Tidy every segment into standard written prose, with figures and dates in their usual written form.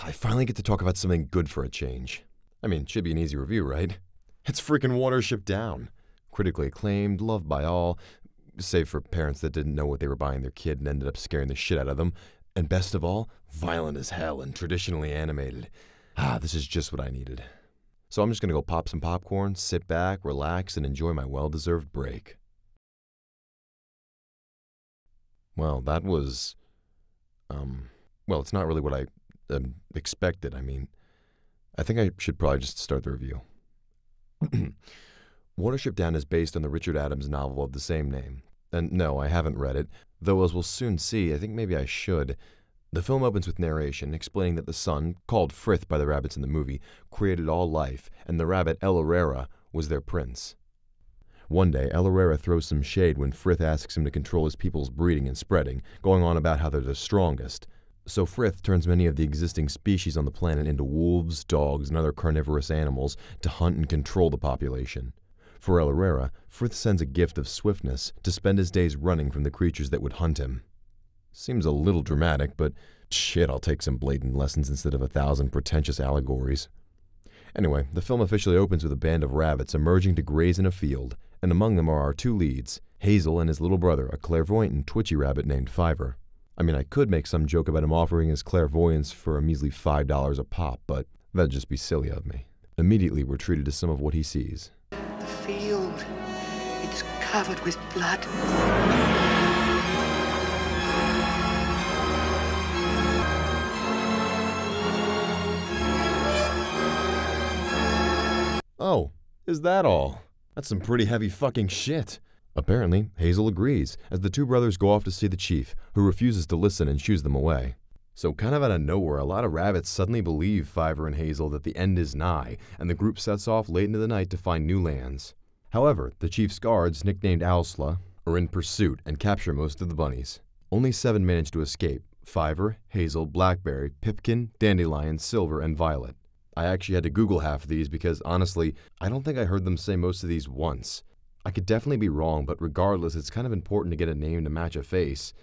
I finally get to talk about something good for a change. I mean, should be an easy review, right? It's freaking Watership Down. Critically acclaimed, loved by all, save for parents that didn't know what they were buying their kid and ended up scaring the shit out of them. And best of all, violent as hell and traditionally animated. This is just what I needed. So I'm just gonna go pop some popcorn, sit back, relax, and enjoy my well-deserved break. Well, that was, well, it's not really what I expected. I mean, I think I should probably just start the review. Watership Down is based on the Richard Adams novel of the same name. And no, I haven't read it, though as we'll soon see, I think maybe I should. The film opens with narration explaining that the sun, called Frith by the rabbits in the movie, created all life, and the rabbit El Herrera was their prince. One day, El Herrera throws some shade when Frith asks him to control his people's breeding and spreading, going on about how they're the strongest. So Frith turns many of the existing species on the planet into wolves, dogs, and other carnivorous animals to hunt and control the population. For El Herrera, Frith sends a gift of swiftness to spend his days running from the creatures that would hunt him. Seems a little dramatic, but shit, I'll take some blatant lessons instead of 1,000 pretentious allegories. Anyway, the film officially opens with a band of rabbits emerging to graze in a field, and among them are our two leads, Hazel and his little brother, a clairvoyant and twitchy rabbit named Fiver. I mean, I could make some joke about him offering his clairvoyance for a measly $5 a pop, but that'd just be silly of me. Immediately, we're treated to some of what he sees. The field, it's covered with blood. Oh, is that all? That's some pretty heavy fucking shit. Apparently, Hazel agrees, as the two brothers go off to see the chief, who refuses to listen and shoos them away. So kind of out of nowhere, a lot of rabbits suddenly believe Fiver and Hazel that the end is nigh, and the group sets off late into the night to find new lands. However, the chief's guards, nicknamed Owsla, are in pursuit and capture most of the bunnies. Only 7 manage to escape: Fiver, Hazel, Blackberry, Pipkin, Dandelion, Silver, and Violet. I actually had to Google half of these because, honestly, I don't think I heard them say most of these once. I could definitely be wrong, but regardless, it's kind of important to get a name to match a face.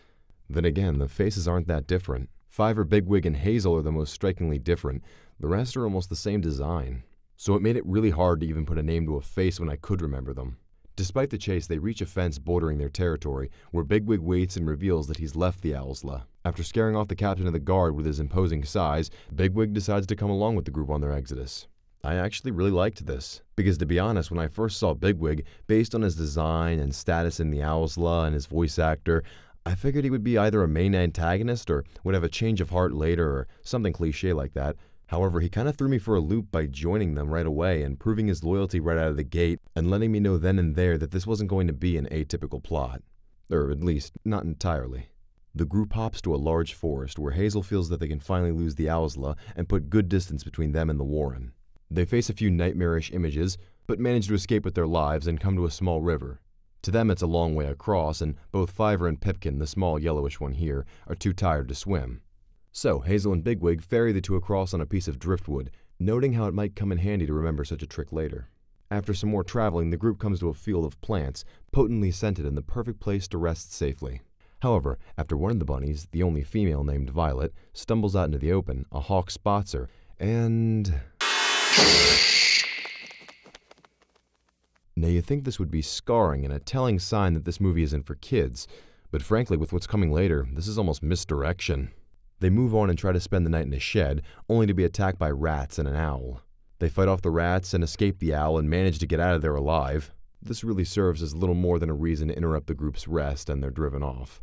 Then again, the faces aren't that different. Fiver, Bigwig, and Hazel are the most strikingly different. The rest are almost the same design. So it made it really hard to even put a name to a face when I could remember them. Despite the chase, they reach a fence bordering their territory, where Bigwig waits and reveals that he's left the Owsla. After scaring off the captain of the guard with his imposing size, Bigwig decides to come along with the group on their exodus. I actually really liked this, because to be honest, when I first saw Bigwig, based on his design and status in the Owsla and his voice actor, I figured he would be either a main antagonist or would have a change of heart later or something cliche like that. However, he kind of threw me for a loop by joining them right away and proving his loyalty right out of the gate and letting me know then and there that this wasn't going to be an atypical plot. Or at least, not entirely. The group hops to a large forest where Hazel feels that they can finally lose the Owsla and put good distance between them and the Warren. They face a few nightmarish images, but manage to escape with their lives and come to a small river. To them it's a long way across, and both Fiver and Pipkin, the small yellowish one here, are too tired to swim. So Hazel and Bigwig ferry the two across on a piece of driftwood, noting how it might come in handy to remember such a trick later. After some more traveling, the group comes to a field of plants, potently scented and the perfect place to rest safely. However, after one of the bunnies, the only female named Violet, stumbles out into the open, a hawk spots her, and... Now you think this would be scarring and a telling sign that this movie isn't for kids, but frankly with what's coming later, this is almost misdirection. They move on and try to spend the night in a shed, only to be attacked by rats and an owl. They fight off the rats and escape the owl and manage to get out of there alive. This really serves as little more than a reason to interrupt the group's rest, and they're driven off.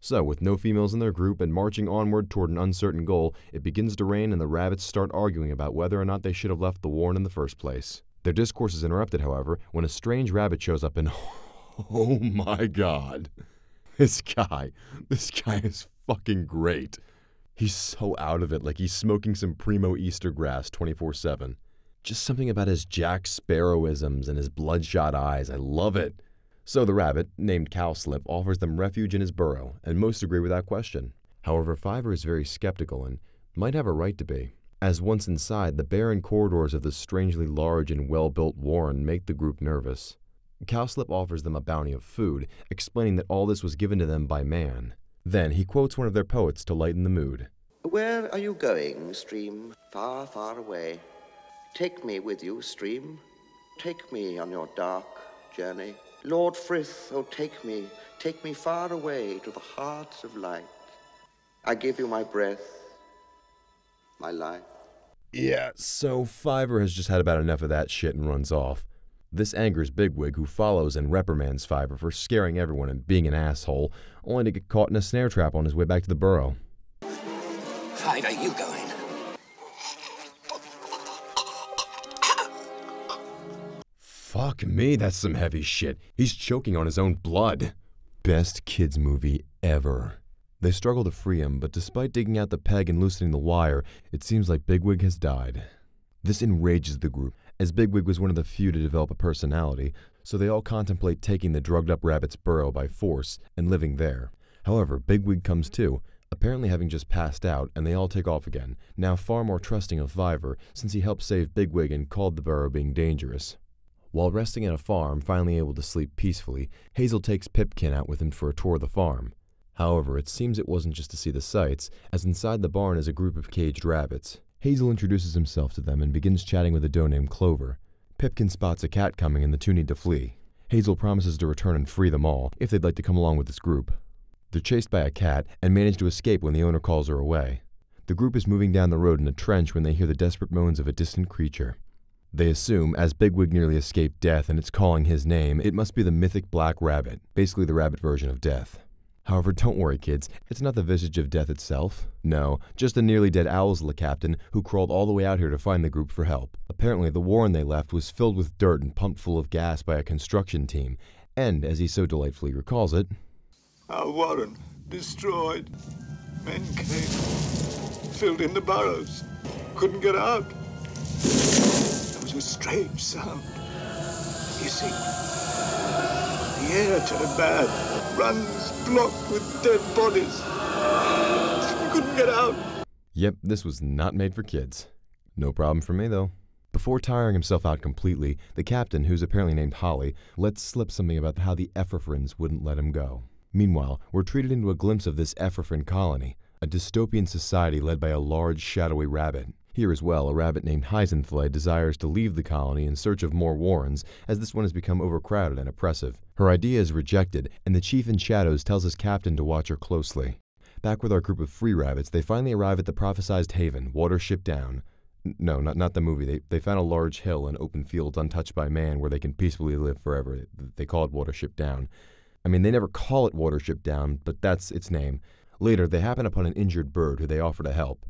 So, with no females in their group and marching onward toward an uncertain goal, it begins to rain and the rabbits start arguing about whether or not they should have left the Warren in the first place. Their discourse is interrupted, however, when a strange rabbit shows up and oh my god. This guy is fucking great. He's so out of it, like he's smoking some primo Easter grass 24/7. Just something about his Jack Sparrowisms and his bloodshot eyes, I love it. So the rabbit, named Cowslip, offers them refuge in his burrow, and most agree without question. However, Fiver is very skeptical and might have a right to be, as once inside, the barren corridors of this strangely large and well-built warren make the group nervous. Cowslip offers them a bounty of food, explaining that all this was given to them by man. Then he quotes one of their poets to lighten the mood. Where are you going, stream? Far, far away. Take me with you, stream. Take me on your dark journey. Lord Frith, oh, take me far away to the hearts of light. I give you my breath, my life. Yeah, so Fiver has just had about enough of that shit and runs off. This angers Bigwig, who follows and reprimands Fiver for scaring everyone and being an asshole, only to get caught in a snare trap on his way back to the burrow. Fiver, you going? Fuck me, that's some heavy shit. He's choking on his own blood. Best kids movie ever. They struggle to free him, but despite digging out the peg and loosening the wire, it seems like Bigwig has died. This enrages the group, as Bigwig was one of the few to develop a personality, so they all contemplate taking the drugged-up rabbit's burrow by force and living there. However, Bigwig comes too, apparently having just passed out, and they all take off again, now far more trusting of Fiver since he helped save Bigwig and called the burrow being dangerous. While resting at a farm, finally able to sleep peacefully, Hazel takes Pipkin out with him for a tour of the farm. However, it seems it wasn't just to see the sights, as inside the barn is a group of caged rabbits. Hazel introduces himself to them and begins chatting with a doe named Clover. Pipkin spots a cat coming and the two need to flee. Hazel promises to return and free them all, if they'd like to come along with this group. They're chased by a cat and manage to escape when the owner calls her away. The group is moving down the road in a trench when they hear the desperate moans of a distant creature. They assume, as Bigwig nearly escaped death and it's calling his name, it must be the mythic black rabbit, basically the rabbit version of death. However, don't worry kids, it's not the visage of death itself. No, just a nearly dead Owlsla captain who crawled all the way out here to find the group for help. Apparently the warren they left was filled with dirt and pumped full of gas by a construction team, and, as he so delightfully recalls it, our warren destroyed. Men came, filled in the burrows, couldn't get out. There was a strange sound. You see, the air turned bad. Runs blocked with dead bodies. We couldn't get out. Yep, this was not made for kids. No problem for me, though. Before tiring himself out completely, the captain, who's apparently named Holly, lets slip something about how the Ephraphins wouldn't let him go. Meanwhile, we're treated into a glimpse of this Ephraphrin colony, a dystopian society led by a large, shadowy rabbit. Here as well, a rabbit named Hazel'S desires to leave the colony in search of more warrens, as this one has become overcrowded and oppressive. Her idea is rejected, and the chief in shadows tells his captain to watch her closely. Back with our group of free rabbits, they finally arrive at the prophesized haven, Watership Down. No, not the movie. They found a large hill and open fields untouched by man where they can peacefully live forever. They call it Watership Down. I mean, they never call it Watership Down, but that's its name. Later, they happen upon an injured bird who they offer to help.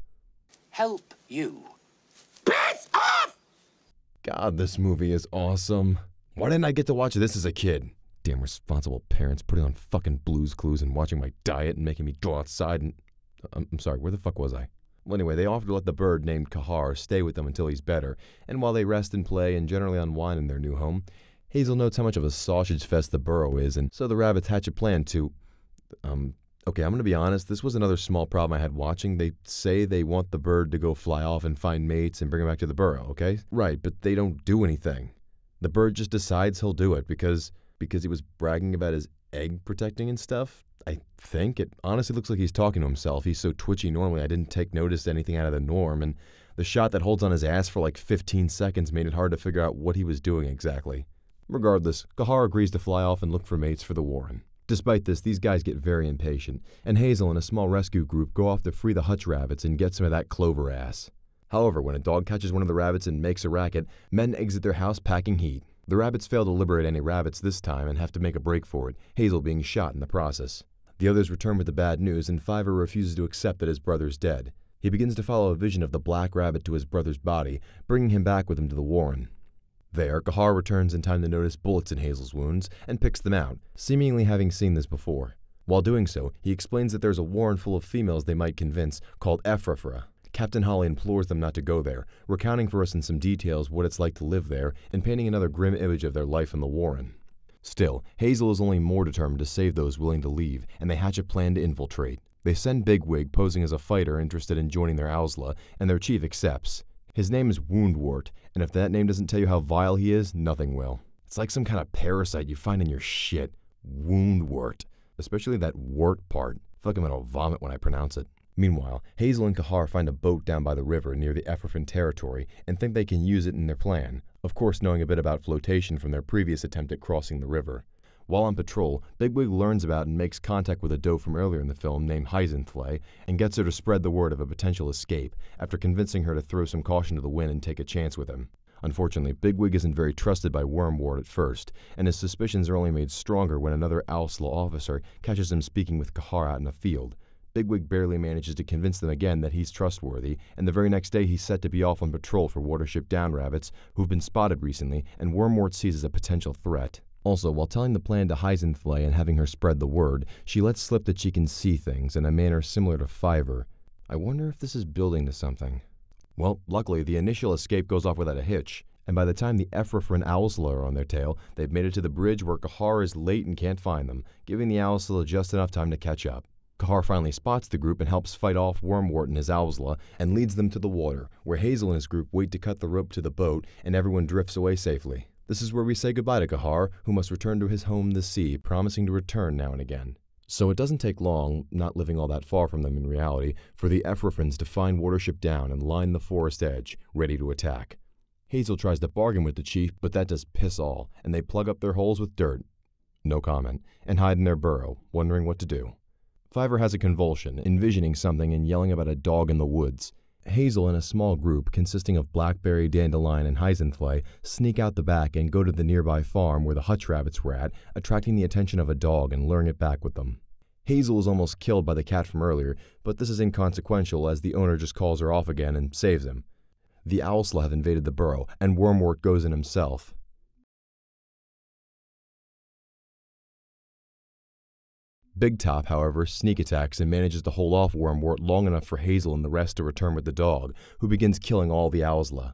Help you. Piss off! God, this movie is awesome. Why didn't I get to watch this as a kid? Damn responsible parents putting on fucking Blue's Clues and watching my diet and making me go outside and... I'm sorry, where the fuck was I? Well, anyway, they offer to let the bird named Qahhar stay with them until he's better, and while they rest and play and generally unwind in their new home, Hazel notes how much of a sausage fest the burrow is, and so the rabbits hatch a plan to... Okay, I'm going to be honest, this was another small problem I had watching. They say they want the bird to go fly off and find mates and bring him back to the burrow, okay? Right, but they don't do anything. The bird just decides he'll do it because he was bragging about his egg protecting and stuff, I think. It honestly looks like he's talking to himself. He's so twitchy normally I didn't take notice of anything out of the norm, and the shot that holds on his ass for like 15 seconds made it hard to figure out what he was doing exactly. Regardless, Qahhar agrees to fly off and look for mates for the warren. Despite this, these guys get very impatient, and Hazel and a small rescue group go off to free the hutch rabbits and get some of that Clover ass. However, when a dog catches one of the rabbits and makes a racket, men exit their house packing heat. The rabbits fail to liberate any rabbits this time and have to make a break for it, Hazel being shot in the process. The others return with the bad news, and Fiver refuses to accept that his brother's dead. He begins to follow a vision of the black rabbit to his brother's body, bringing him back with him to the warren. There, Qahhar returns in time to notice bullets in Hazel's wounds and picks them out, seemingly having seen this before. While doing so, he explains that there's a warren full of females they might convince, called Ephraphra. Captain Holly implores them not to go there, recounting for us in some details what it's like to live there and painting another grim image of their life in the warren. Still, Hazel is only more determined to save those willing to leave, and they hatch a plan to infiltrate. They send Bigwig posing as a fighter interested in joining their Owlsla, and their chief accepts. His name is Woundwort, and if that name doesn't tell you how vile he is, nothing will. It's like some kind of parasite you find in your shit. Woundwort. Especially that wart part. I feel like I'm gonna vomit when I pronounce it. Meanwhile, Hazel and Qahhar find a boat down by the river near the Ephraim territory and think they can use it in their plan, of course knowing a bit about flotation from their previous attempt at crossing the river. While on patrol, Bigwig learns about and makes contact with a doe from earlier in the film named Hazel'S and gets her to spread the word of a potential escape after convincing her to throw some caution to the wind and take a chance with him. Unfortunately, Bigwig isn't very trusted by Wormwort at first, and his suspicions are only made stronger when another Owlslaw officer catches him speaking with Qahhar out in a field. Bigwig barely manages to convince them again that he's trustworthy, and the very next day he's set to be off on patrol for Watership Down rabbits who've been spotted recently and Wormwort sees as a potential threat. Also, while telling the plan to Hazel'S and having her spread the word, she lets slip that she can see things in a manner similar to Fiverr. I wonder if this is building to something. Well, luckily, the initial escape goes off without a hitch, and by the time the Ephraim and Owlslaw are on their tail, they've made it to the bridge where Qahhar is late and can't find them, giving the Owlslaw just enough time to catch up. Qahhar finally spots the group and helps fight off Wormwort and his Owlslaw and leads them to the water, where Hazel and his group wait to cut the rope to the boat and everyone drifts away safely. This is where we say goodbye to Qahhar, who must return to his home the sea, promising to return now and again. So it doesn't take long, not living all that far from them in reality, for the Ephraim to find Watership Down and line the forest edge, ready to attack. Hazel tries to bargain with the chief, but that does piss all, and they plug up their holes with dirt. No comment, and hide in their burrow, wondering what to do. Fiverr has a convulsion, envisioning something and yelling about a dog in the woods. Hazel and a small group consisting of Blackberry, Dandelion, and Hazel'S sneak out the back and go to the nearby farm where the hutch rabbits were at, attracting the attention of a dog and luring it back with them. Hazel is almost killed by the cat from earlier, but this is inconsequential as the owner just calls her off again and saves him. The Owlslaw have invaded the burrow, and Wormwort goes in himself. Big Top, however, sneak attacks and manages to hold off Wormwort long enough for Hazel and the rest to return with the dog, who begins killing all the Owlslaw.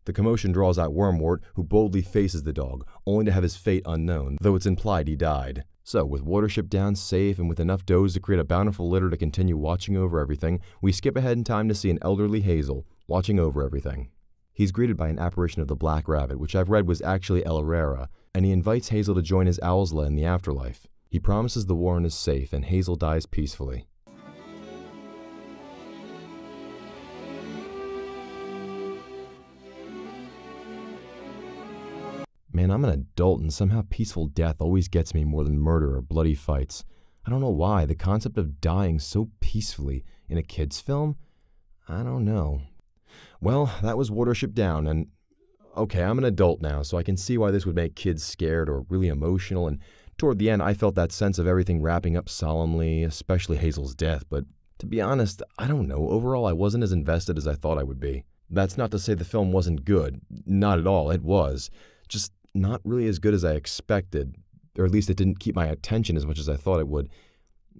The commotion draws out Wormwort, who boldly faces the dog, only to have his fate unknown, though it's implied he died. So, with Watership Down safe and with enough does to create a bountiful litter to continue watching over everything, we skip ahead in time to see an elderly Hazel watching over everything. He's greeted by an apparition of the Black Rabbit, which I've read was actually El Herrera, and he invites Hazel to join his Owlslaw in the afterlife. He promises the warren is safe and Hazel dies peacefully. Man, I'm an adult and somehow peaceful death always gets me more than murder or bloody fights. I don't know why, the concept of dying so peacefully in a kid's film? I don't know. Well, that was Watership Down, and okay, I'm an adult now, so I can see why this would make kids scared or really emotional, and toward the end, I felt that sense of everything wrapping up solemnly, especially Hazel's death, but to be honest, I don't know. Overall, I wasn't as invested as I thought I would be. That's not to say the film wasn't good. Not at all, it was. Just not really as good as I expected, or at least it didn't keep my attention as much as I thought it would.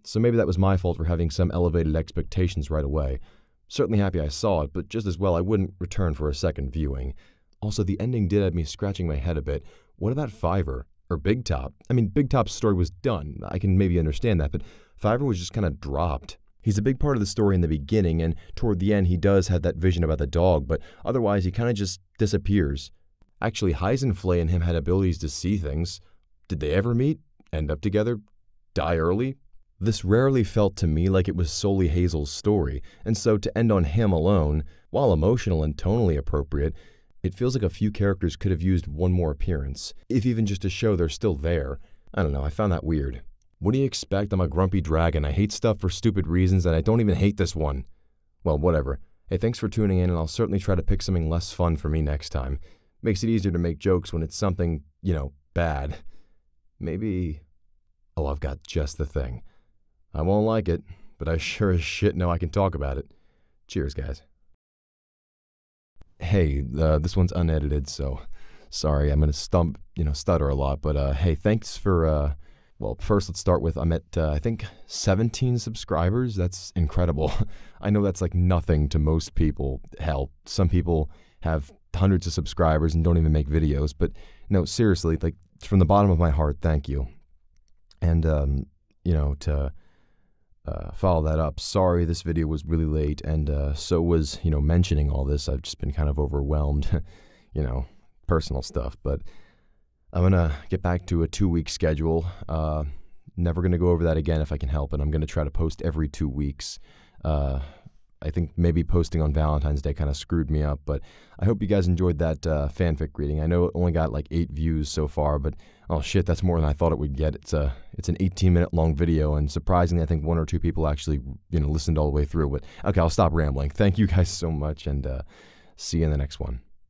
So maybe that was my fault for having some elevated expectations right away. Certainly happy I saw it, but just as well I wouldn't return for a second viewing. Also, the ending did have me scratching my head a bit. What about Fiverr? Or Big Top? I mean, Big Top's story was done. I can maybe understand that, but Fiverr was just kind of dropped. He's a big part of the story in the beginning, and toward the end he does have that vision about the dog, but otherwise he kind of just disappears. Actually, Hazel'S and him had abilities to see things. Did they ever meet? End up together? Die early? This rarely felt to me like it was solely Hazel's story, and so to end on him alone, while emotional and tonally appropriate, it feels like a few characters could have used one more appearance, if even just to show they're still there. I don't know, I found that weird. What do you expect? I'm a grumpy dragon. I hate stuff for stupid reasons, and I don't even hate this one. Well, whatever. Hey, thanks for tuning in, and I'll certainly try to pick something less fun for me next time. Makes it easier to make jokes when it's something, bad. Maybe... Oh, I've got just the thing. I won't like it, but I sure as shit know I can talk about it. Cheers, guys. Hey, this one's unedited, so sorry, I'm going to stutter a lot, but hey, thanks for, well, first let's start with, I'm at, I think, 17 subscribers. That's incredible. I know that's like nothing to most people. Hell, some people have hundreds of subscribers and don't even make videos, but no, seriously, like, from the bottom of my heart, thank you. And, to follow that up, sorry this video was really late, and so was, mentioning all this. I've just been kind of overwhelmed, personal stuff, but I'm gonna get back to a 2-week schedule. Never gonna go over that again if I can help it. I'm gonna try to post every 2 weeks. I think maybe posting on Valentine's Day kind of screwed me up, but I hope you guys enjoyed that fanfic reading. I know it only got like 8 views so far, but oh shit, that's more than I thought it would get. It's an 18-minute long video, and surprisingly, I think 1 or 2 people actually listened all the way through. But okay, I'll stop rambling. Thank you guys so much, and see you in the next one.